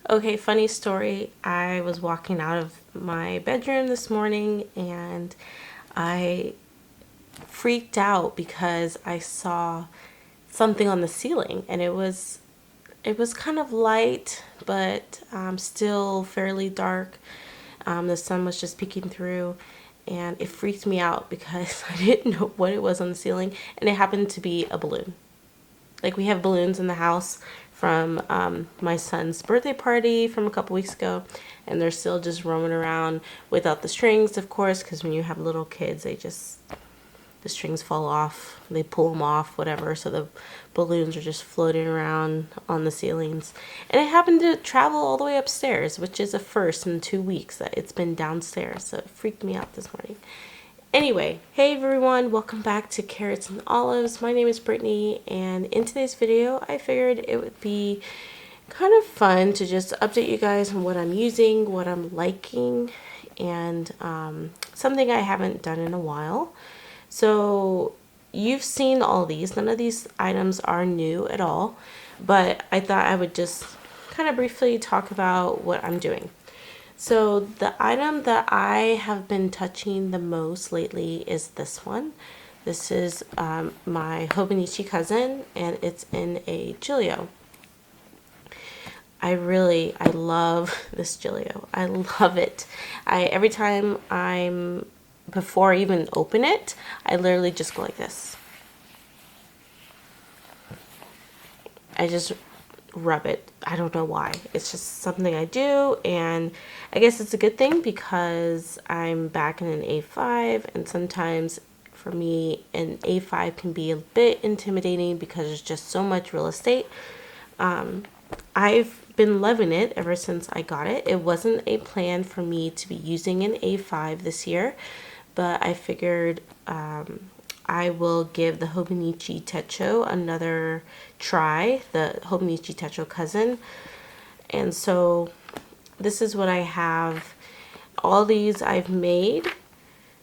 Okay, funny story. I was walking out of my bedroom this morning and I freaked out because I saw something on the ceiling, and it was kind of light but still fairly dark. The sun was just peeking through, and it freaked me out because I didn't know what it was on the ceiling, and it happened to be a balloon. Like, we have balloons in the house from my son's birthday party from a couple weeks ago, and they're still just roaming around without the strings, of course, because when you have little kids, the strings fall off, they pull them off, whatever, so the balloons are just floating around on the ceilings. And it happened to travel all the way upstairs, which is a first in 2 weeks that it's been downstairs, so it freaked me out this morning. Anyway, hey everyone, welcome back to Carrots and Olives. My name is Brittany, and in today's video I figured it would be kind of fun to just update you guys on what I'm using, what I'm liking, and something I haven't done in a while. So you've seen all these. None of these items are new at all, but I thought I would just kind of briefly talk about what I'm doing. So the item that I have been touching the most lately is this one. This is my Hobonichi cousin, and it's in a Gilio. I love this Gilio. I love it. Every time before I even open it, I literally just go like this. I just rub it. I don't know why. It's just something I do, and I guess it's a good thing because I'm back in an A5, and sometimes for me an A5 can be a bit intimidating because there's just so much real estate. I've been loving it ever since I got it. It wasn't a plan for me to be using an A5 this year, but I figured I will give the Hobonichi Techo another try, the Hobonichi Techo cousin. And so this is what I have. All these I've made.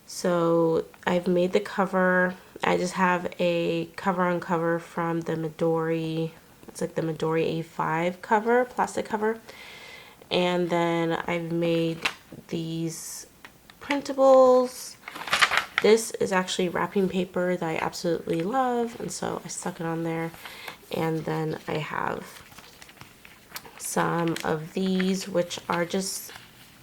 So I've made the cover. I just have a cover on cover from the Midori. It's like the Midori A5 cover, plastic cover. And then I've made these printables. This is actually wrapping paper that I absolutely love, and so I stuck it on there. And then I have some of these, which are just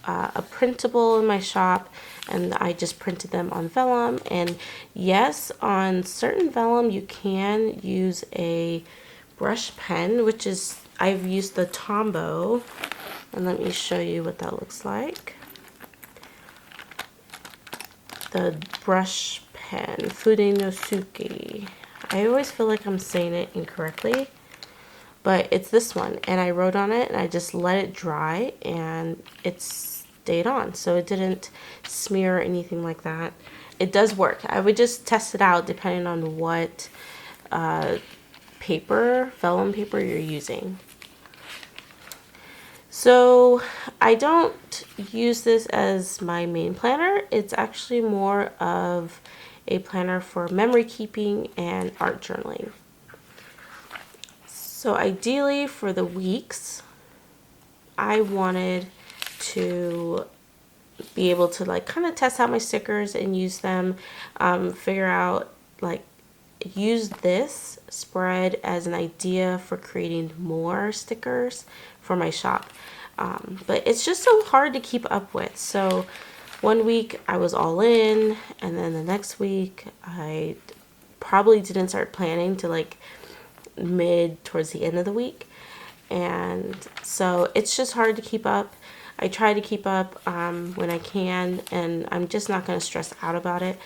a printable in my shop, and I just printed them on vellum. And yes, on certain vellum you can use a brush pen, which is, I've used the Tombow, and let me show you what that looks like. The brush pen, Fudenosuke. I always feel like I'm saying it incorrectly, but it's this one, and I wrote on it and I just let it dry and it stayed on, so it didn't smear or anything like that. It does work. I would just test it out depending on what paper, vellum paper you're using. So I don't use this as my main planner. It's actually more of a planner for memory keeping and art journaling. So ideally for the weeks, I wanted to be able to like kind of test out my stickers and use them, figure out like use this spread as an idea for creating more stickers for my shop. But it's just so hard to keep up with. So one week I was all in, and then the next week I probably didn't start planning to like mid towards the end of the week. And so it's just hard to keep up. I try to keep up when I can, and I'm just not going to stress out about it.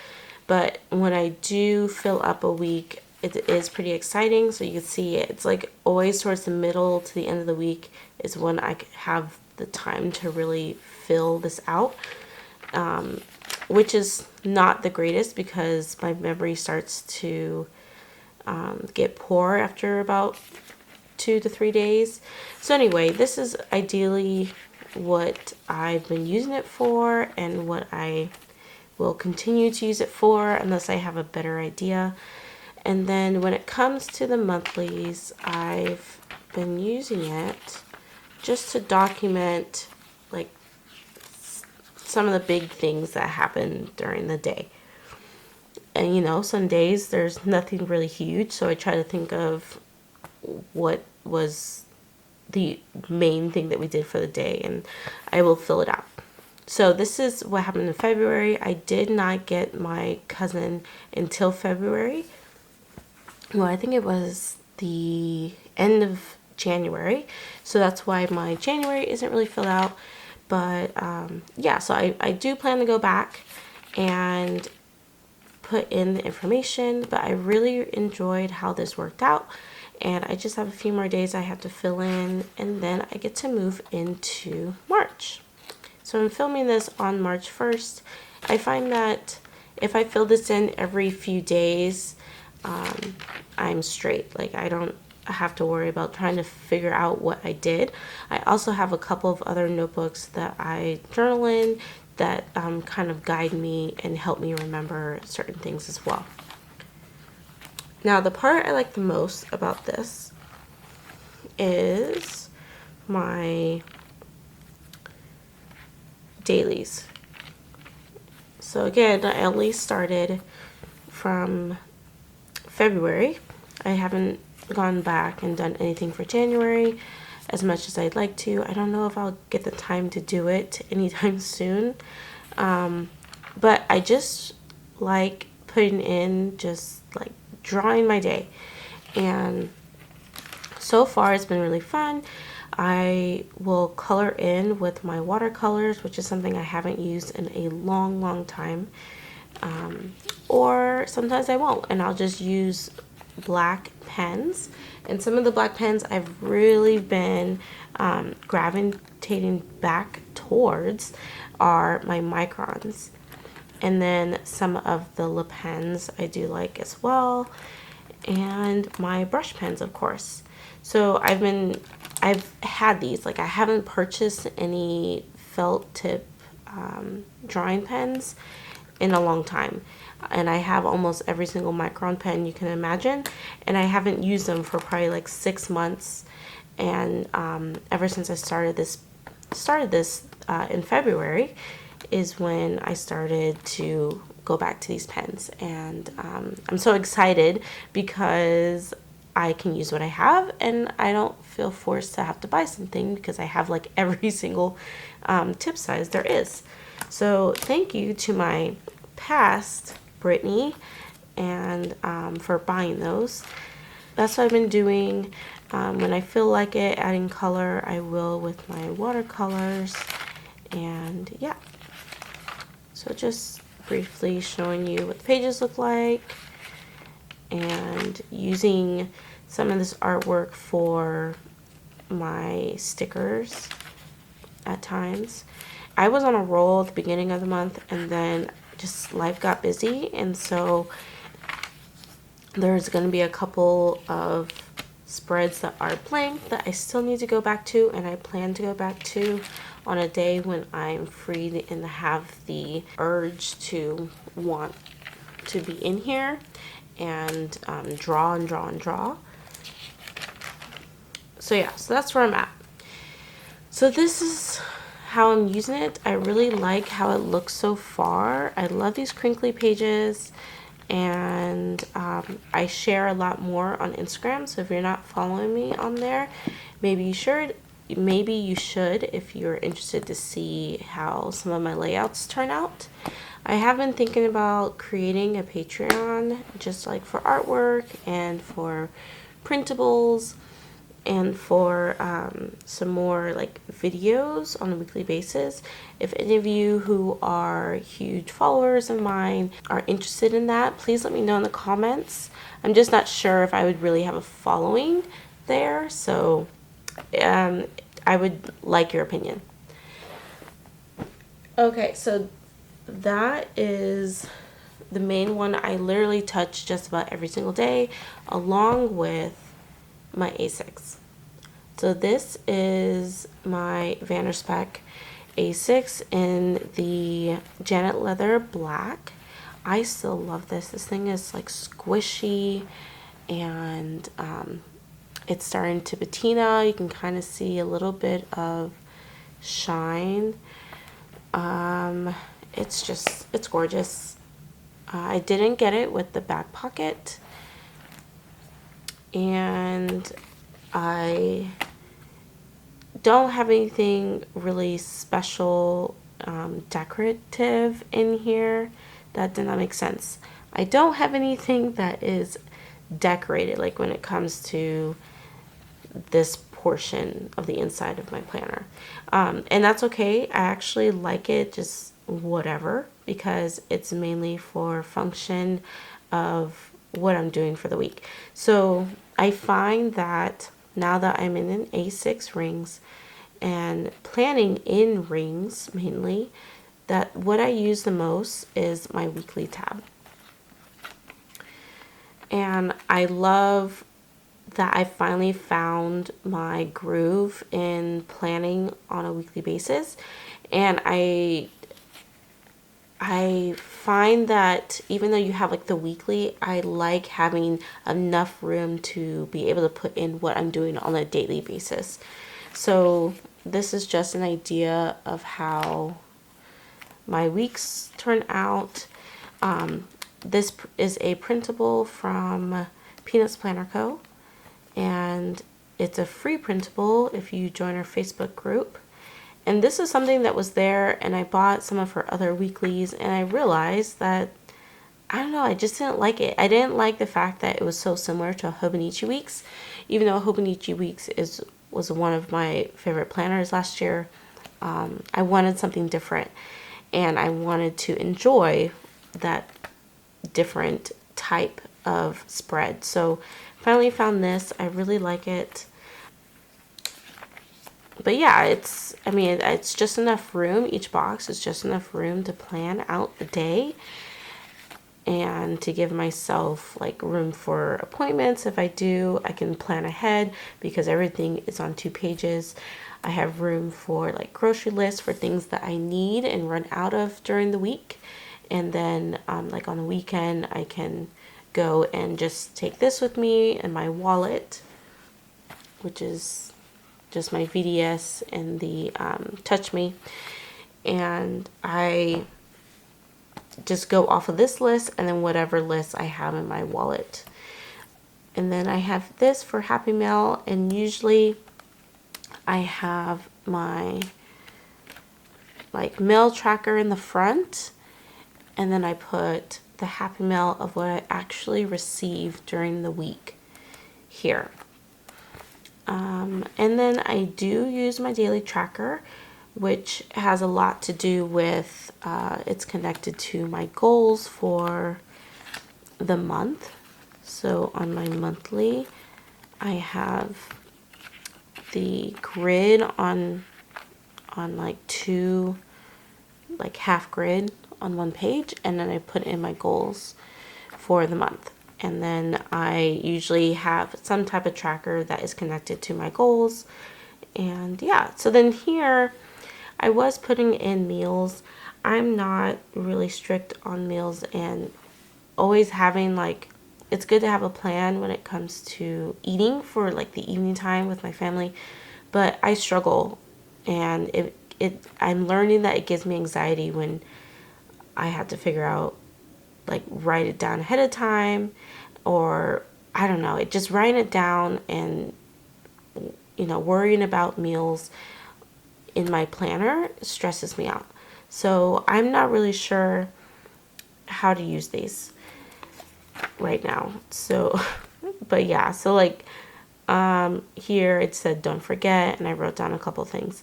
But when I do fill up a week, it is pretty exciting. So you can see it's like always towards the middle to the end of the week is when I have the time to really fill this out, which is not the greatest because my memory starts to get poor after about 2 to 3 days. So anyway, this is ideally what I've been using it for and what I will continue to use it for unless I have a better idea. And then when it comes to the monthlies, I've been using it just to document like some of the big things that happen during the day. And you know, some days there's nothing really huge, so I try to think of what was the main thing that we did for the day, and I will fill it out. So this is what happened in February. I did not get my cousin until February. Well, I think it was the end of January, so that's why my January isn't really filled out. But yeah, so I do plan to go back and put in the information, but I really enjoyed how this worked out, and I just have a few more days I have to fill in, and then I get to move into March. So I'm filming this on March 1st. I find that if I fill this in every few days, I'm straight. Like, I don't have to worry about trying to figure out what I did. I also have a couple of other notebooks that I journal in that kind of guide me and help me remember certain things as well. Now, the part I like the most about this is my dailies. So again, I only started from February. I haven't gone back and done anything for January as much as I'd like to. I don't know if I'll get the time to do it anytime soon. But I just like putting in, just like drawing my day. And so far it's been really fun. I will color in with my watercolors, which is something I haven't used in a long time. Or sometimes I won't, and I'll just use black pens. And some of the black pens I've really been gravitating back towards are my microns. And then some of the lip pens I do like as well. And my brush pens, of course. So I've had these, like I haven't purchased any felt tip drawing pens in a long time. And I have almost every single micron pen you can imagine, and I haven't used them for probably like 6 months. And ever since I started this in February is when I started to go back to these pens. And I'm so excited because I can use what I have, and I don't feel forced to have to buy something because I have like every single tip size there is. So thank you to my past Brittany and for buying those. That's what I've been doing. When I feel like it, adding color, I will with my watercolors. And yeah, so just briefly showing you what the pages look like and using some of this artwork for my stickers at times. I was on a roll at the beginning of the month, and then just life got busy, and so there's going to be a couple of spreads that are blank that I still need to go back to, and I plan to go back to on a day when I'm free and have the urge to want to be in here and draw and draw and draw. So yeah, so that's where I'm at. So this is how I'm using it. I really like how it looks so far. I love these crinkly pages, and I share a lot more on Instagram. So if you're not following me on there, maybe you should if you're interested to see how some of my layouts turn out. I have been thinking about creating a Patreon just like for artwork and for printables and for some more like videos on a weekly basis. If any of you who are huge followers of mine are interested in that, please let me know in the comments. I'm just not sure if I would really have a following there, so I would like your opinion. Okay, so that is the main one I literally touch just about every single day, along with my A6. So this is my Vander spec A6 in the Janet Leather Black. I still love this. This thing is like squishy, and it's starting to patina. You can kind of see a little bit of shine. It's gorgeous. I didn't get it with the back pocket, and I don't have anything really special decorative in here. That did not make sense. I don't have anything that is decorated, like when it comes to this portion of the inside of my planner. And that's okay. I actually like it just whatever, because it's mainly for function of what I'm doing for the week. So I find that now that I'm in an A6 rings and planning in rings mainly, that what I use the most is my weekly tab. And I love that I finally found my groove in planning on a weekly basis. And I find that even though you have like the weekly, I like having enough room to be able to put in what I'm doing on a daily basis. So this is just an idea of how my weeks turn out. This is a printable from Peanuts Planner Co. And it's a free printable if you join our Facebook group. And this is something that was there, and I bought some of her other weeklies, and I realized that, I don't know, I just didn't like it. I didn't like the fact that it was so similar to Hobonichi Weeks, even though Hobonichi Weeks was one of my favorite planners last year. I wanted something different, and I wanted to enjoy that different type of spread. So finally found this. I really like it. But yeah, it's just enough room. Each box is just enough room to plan out the day and to give myself like room for appointments. If I do, I can plan ahead because everything is on 2 pages. I have room for like grocery lists for things that I need and run out of during the week. And then like on the weekend, I can go and just take this with me and my wallet, which is just my VDS and the Touch Me, and I just go off of this list and then whatever list I have in my wallet. And then I have this for Happy Mail, and usually I have my like mail tracker in the front, and then I put the Happy Mail of what I actually received during the week here. And then I do use my daily tracker, which has a lot to do with, it's connected to my goals for the month. So on my monthly, I have the grid on like 2, like half grid on 1 page, and then I put in my goals for the month. And then I usually have some type of tracker that is connected to my goals. And yeah, so then here I was putting in meals. I'm not really strict on meals, and always having like, it's good to have a plan when it comes to eating for like the evening time with my family, but I struggle, and I'm learning that it gives me anxiety when I have to figure out, like, write it down ahead of time, or I don't know, just writing it down and, worrying about meals in my planner stresses me out. So I'm not really sure how to use these right now. So, but yeah, so like, here it said don't forget, and I wrote down a couple things,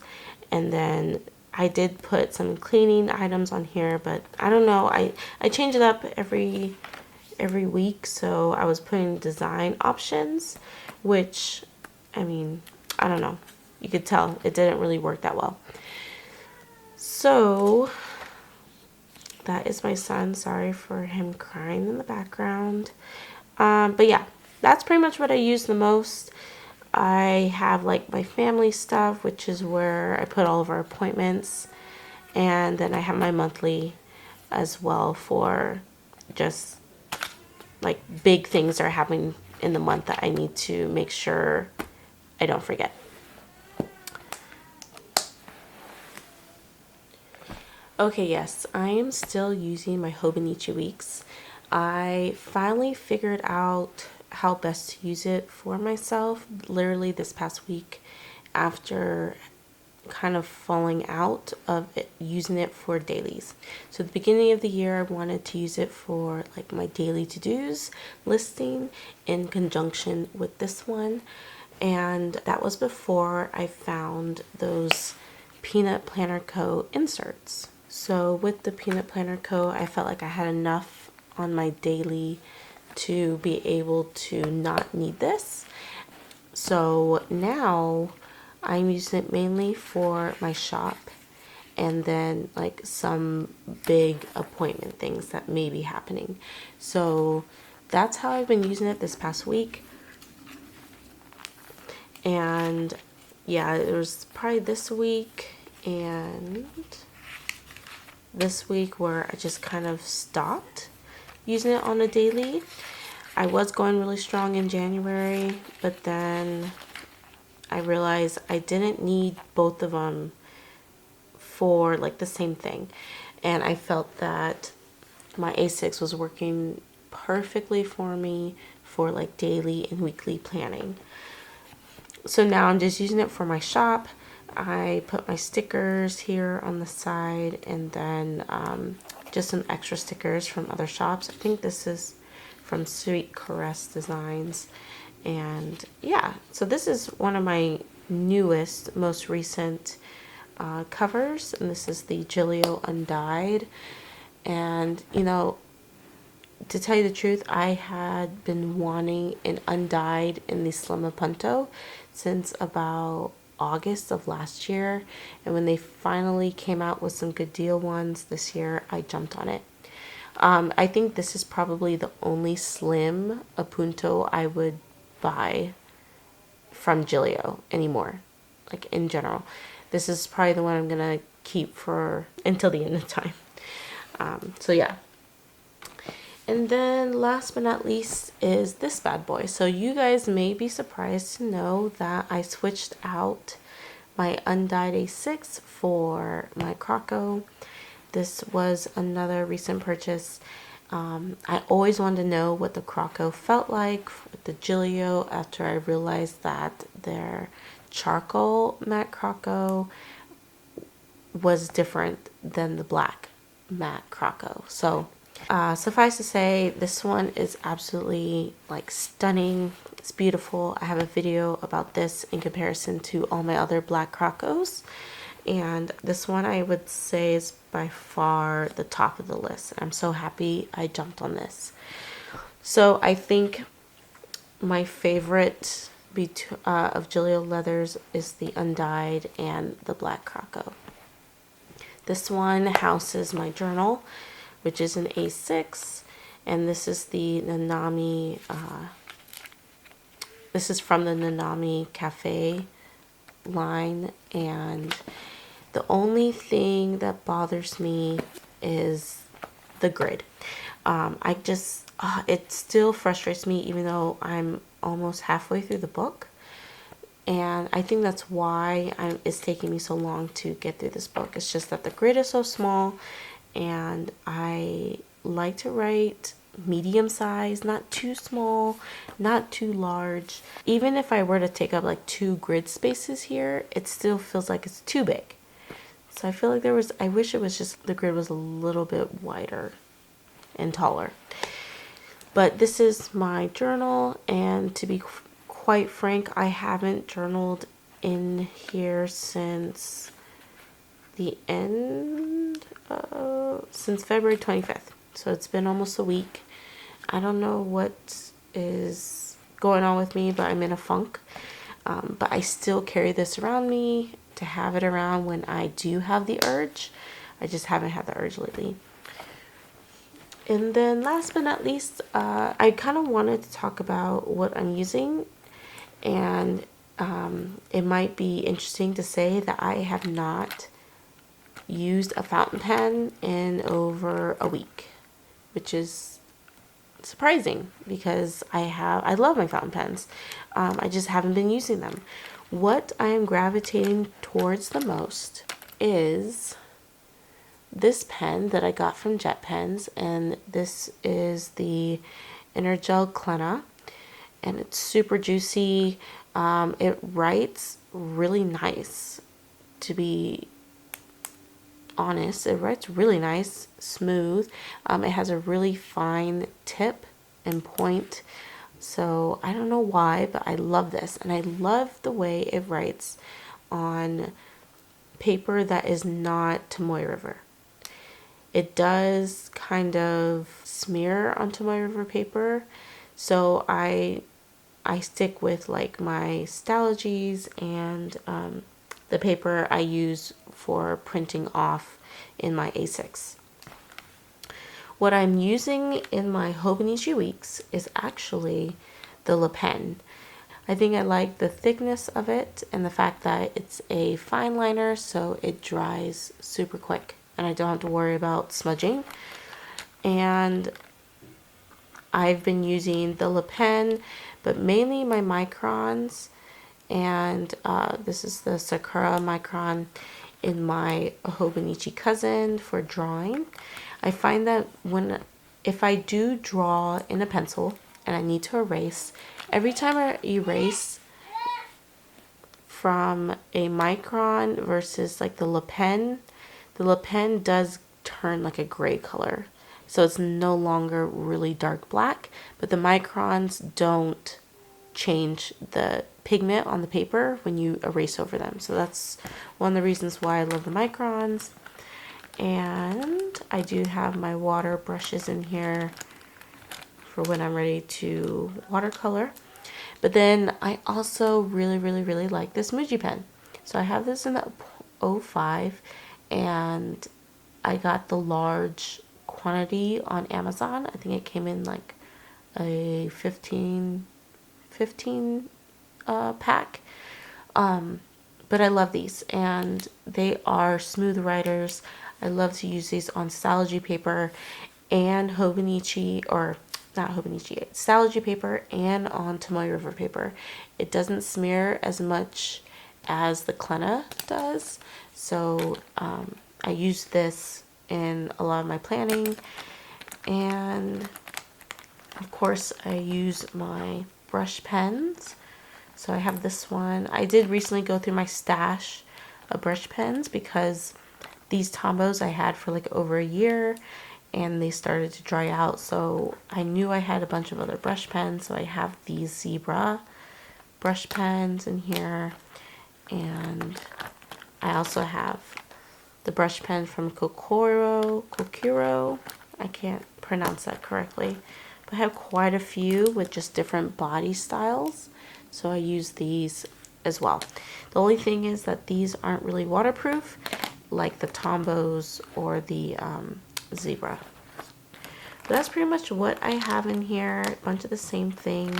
and then I did put some cleaning items on here, but I don't know, I change it up every week. So I was putting design options, which, I mean, I don't know, you could tell it didn't really work that well. So that is my son. Sorry for him crying in the background. But yeah, that's pretty much what I use the most. I have like my family stuff, which is where I put all of our appointments. And then I have my monthly as well for just like big things that are happening in the month that I need to make sure I don't forget. Okay, yes, I am still using my Hobonichi weeks. I finally figured out how best to use it for myself literally this past week, after kind of falling out of using it for dailies. So at the beginning of the year, I wanted to use it for like my daily to-dos listing in conjunction with this one. And that was before I found those Peanut Planner Co. inserts. So with the Peanut Planner Co., I felt like I had enough on my daily to be able to not need this. So now I'm using it mainly for my shop and then like some big appointment things that may be happening. So that's how I've been using it this past week. And yeah, it was probably this week and this week where I just kind of stopped using it on a daily. I was going really strong in January, but then I realized I didn't need both of them for like the same thing. And I felt that my A6 was working perfectly for me for like daily and weekly planning. So now I'm just using it for my shop. I put my stickers here on the side, and then just some extra stickers from other shops. I think this is from Sweet Caress Designs. And yeah, so this is one of my newest, most recent covers, and this is the Giglio Undyed. And you know, to tell you the truth, I had been wanting an undyed in the Slim Punto since about August of last year, and when they finally came out with some good deal ones this year, I jumped on it. I think this is probably the only slim appunto I would buy from Giglio anymore, like in general. This is probably the one I'm gonna keep for until the end of time. So yeah. And then last but not least is this bad boy. So you guys may be surprised to know that I switched out my undyed A6 for my Krakow. This was another recent purchase. I always wanted to know what the Krakow felt like with the Giglio after I realized that their charcoal matte Krakow was different than the black matte Krakow. So suffice to say, this one is absolutely like stunning. It's beautiful. I have a video about this in comparison to all my other black Krakows. And this one I would say is by far the top of the list. I'm so happy I jumped on this. So I think my favorite of Giglio leathers is the undyed and the black Krakow. This one houses my journal, which is an A6, and this is the Nanami, this is from the Nanami Cafe line, and the only thing that bothers me is the grid. It still frustrates me even though I'm almost halfway through the book. And I think that's why it's taking me so long to get through this book. It's just that the grid is so small, and I like to write medium size, not too small, not too large. Even if I were to take up like 2 grid spaces here, it still feels like it's too big. So I feel like I wish it was just the grid was a little bit wider and taller. But this is my journal, and to be quite frank, I haven't journaled in here since the end since February 25th. So it's been almost a week. I don't know what is going on with me, but I'm in a funk. But I still carry this around me to have it around when I do have the urge. I just haven't had the urge lately. And then last but not least, I kind of wanted to talk about what I'm using. And it might be interesting to say that I have not used a fountain pen in over a week, which is surprising because I love my fountain pens. I just haven't been using them. What I am gravitating towards the most is this pen that I got from Jet Pens, and this is the Energel Clenna, and it's super juicy. It writes really nice, to be honest. It writes really nice, smooth. It has a really fine tip and point. So I don't know why, but I love this. And I love the way it writes on paper that is not Tomoe River. It does kind of smear on Tomoe River paper. So I stick with like my Stalogies and the paper I use for printing off in my A6. What I'm using in my Hobonichi weeks is actually the Le Pen. I think I like the thickness of it and the fact that it's a fine liner, so it dries super quick and I don't have to worry about smudging. And I've been using the Le Pen, but mainly my microns, and this is the Sakura micron in my Hobonichi cousin for drawing. I find that if I do draw in a pencil and I need to erase, every time I erase from a micron versus like the Le Pen does turn like a gray color. So it's no longer really dark black, but the microns don't change the pigment on the paper when you erase over them. So that's one of the reasons why I love the microns. And I do have my water brushes in here for when I'm ready to watercolor. But then I also really like this Muji pen. So I have this in the 05, and I got the large quantity on Amazon. I think it came in like a 15 pack. But I love these, and they are smooth writers. I love to use these on Stalogy paper and Hobonichi, or not Hobonichi, Stalogy paper and on Tomoe River paper. It doesn't smear as much as the Clenna does, so I use this in a lot of my planning. And of course I use my brush pens. So I have this one. I did recently go through my stash of brush pens because these Tombos I had for like over a year and they started to dry out. So I knew I had a bunch of other brush pens. So I have these Zebra brush pens in here. And I also have the brush pen from Kokuro. I can't pronounce that correctly. But I have quite a few with just different body styles. So I use these as well. The only thing is that these aren't really waterproof like the Tombos or the Zebra. But that's pretty much what I have in here. A bunch of the same thing.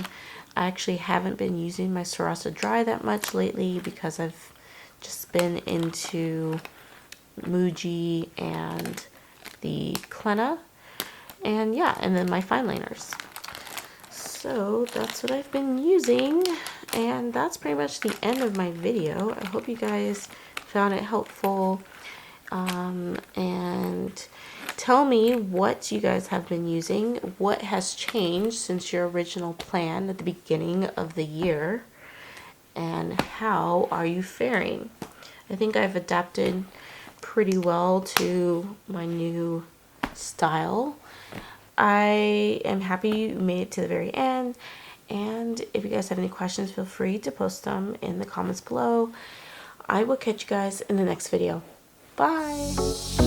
I actually haven't been using my Sarasa Dry that much lately because I've just been into Muji and the Clenna. And yeah, and then my fine liners. So that's what I've been using, and that's pretty much the end of my video. I hope you guys found it helpful, and tell me what you guys have been using, what has changed since your original plan at the beginning of the year, and how are you faring. I think I've adapted pretty well to my new style. I am happy you made it to the very end, and if you guys have any questions, feel free to post them in the comments below. I will catch you guys in the next video. Bye!